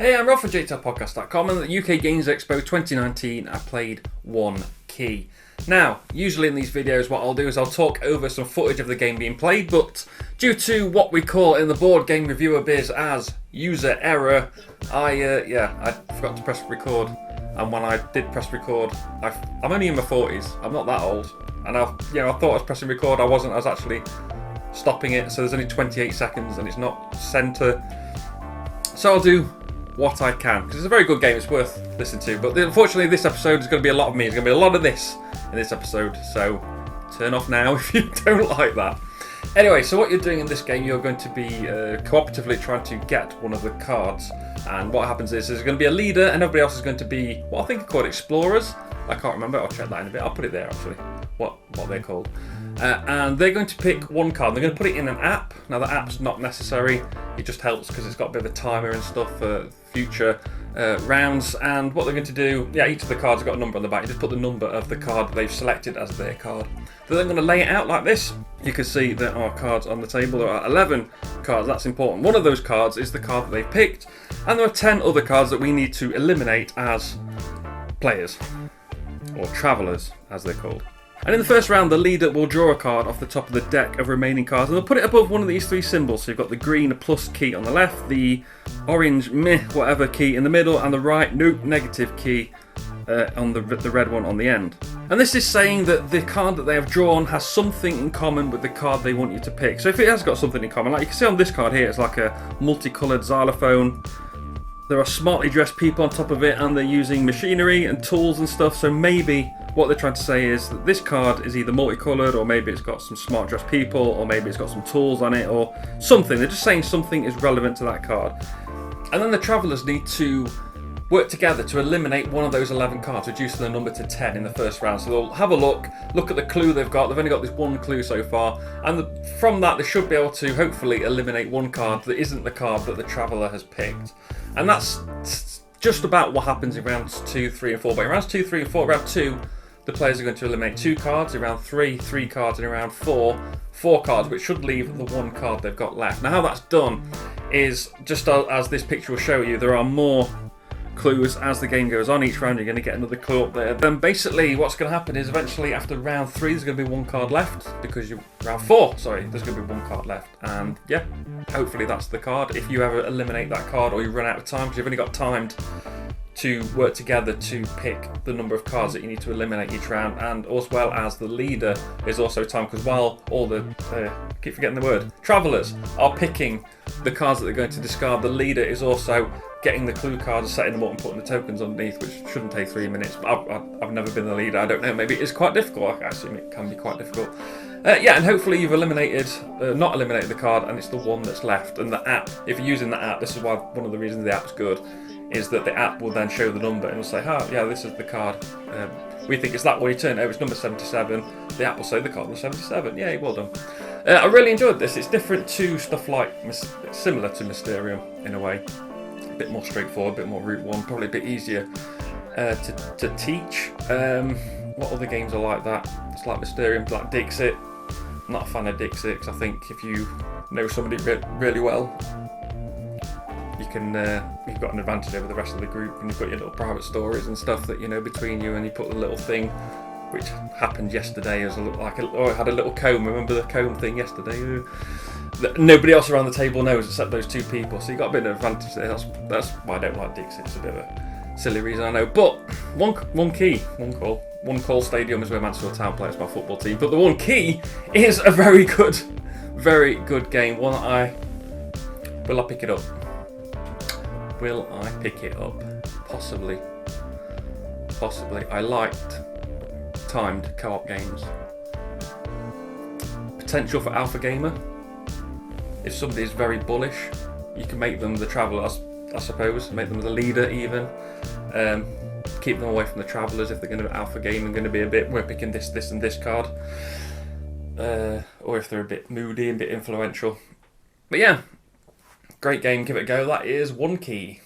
Hey, I'm Rob from JetaPodcast.com, and at the UK Games Expo 2019 I played one key. Now, usually in these videos what I'll do is I'll talk over some footage of the game being played, but due to what we call in the board game reviewer biz as user error, I forgot to press record. And when I did press record, I'm only in my 40s, I'm not that old, and I thought I was pressing record, I wasn't, I was actually stopping it, so there's only 28 seconds and it's not centre. So I'll do what I can, because it's a very good game, it's worth listening to. But unfortunately this episode is going to be a lot of me, there's going to be a lot of this in this episode, so turn off now if you don't like that. Anyway, so what you're doing in this game, you're going to be cooperatively trying to get one of the cards, and what happens is there's going to be a leader and everybody else is going to be what I think are called explorers. I can't remember, I'll check that in a bit, I'll put it there actually, what they're called. And they're going to pick one card, they're going to put it in an app. Now the app's not necessary, it just helps because it's got a bit of a timer and stuff for future rounds. And what they're going to do, each of the cards have got a number on the back, you just put the number of the card that they've selected as their card. They're then going to lay it out like this. You can see there are cards on the table, there are 11 cards, that's important. One of those cards is the card that they've picked, and there are 10 other cards that we need to eliminate as players, or travellers as they're called. And in the first round, the leader will draw a card off the top of the deck of remaining cards, and they'll put it above one of these three symbols. So you've got the green plus key on the left, the orange meh whatever key in the middle, and the right nope negative key on the red one on the end. And this is saying that the card that they have drawn has something in common with the card they want you to pick. So if it has got something in common, like you can see on this card here, it's like a multicoloured xylophone. There are smartly dressed people on top of it, and they're using machinery and tools and stuff, so maybe what they're trying to say is that this card is either multicoloured, or maybe it's got some smart dressed people, or maybe it's got some tools on it, or something. They're just saying something is relevant to that card. And then the travellers need to work together to eliminate one of those 11 cards, reducing the number to 10 in the first round. So they'll have a look at the clue they've got. They've only got this one clue so far, and from that they should be able to hopefully eliminate one card that isn't the card that the traveller has picked. And that's just about what happens in rounds 2, 3 and 4. But in rounds 2, 3 and 4, round 2, the players are going to eliminate 2 cards, in round 3, 3 cards, and in round 4, 4 cards, which should leave the 1 card they've got left. Now how that's done is, just as this picture will show you, there are more clues as the game goes on. Each round you're going to get another clue up there. Then basically what's going to happen is eventually after round 3 there's going to be 1 card left, because round 4, there's going to be 1 card left, and hopefully that's the card. If you ever eliminate that card or you run out of time, because you've only got timed to work together to pick the number of cards that you need to eliminate each round, and as well as the leader is also timed, because while all the keep forgetting the word travellers are picking the cards that they're going to discard, the leader is also getting the clue cards, setting them up and putting the tokens underneath, which shouldn't take 3 minutes. But I've never been the leader, I don't know, maybe it's quite difficult. I assume it can be quite difficult. And hopefully you've not eliminated the card, and it's the one that's left. And the app, if you're using the app, this is why one of the reasons the app's good, is that the app will then show the number and will say, this is the card. We think it's that one. You turn it over, it's number 77. The app will say the card number 77. Yay, well done. I really enjoyed this. It's different to stuff like, similar to Mysterium in a way. A bit more straightforward, a bit more route one, probably a bit easier to teach. What other games are like that? It's like Mysterium, like Dixit. I'm not a fan of Dixit, because I think if you know somebody really well, you've got an advantage over the rest of the group, and you've got your little private stories and stuff that between you, and you put the little thing, which happened yesterday as I had a little comb. Remember the comb thing yesterday? That nobody else around the table knows except those 2 people, so you got a bit of advantage there. That's why I don't like Dixit. It's a bit of a silly reason, I know. But one call stadium is where Mansfield Town plays my football team. But the one key is a very good game. Will I pick it up? Will I pick it up? Possibly. I liked timed co-op games. Potential for alpha gamer. If somebody is very bullish, you can make them the traveller, I suppose. Make them the leader even. Keep them away from the travellers if they're going to be alpha game and going to be a bit, we're picking this and this card. Or if they're a bit moody and a bit influential. But great game, give it a go. That is one key.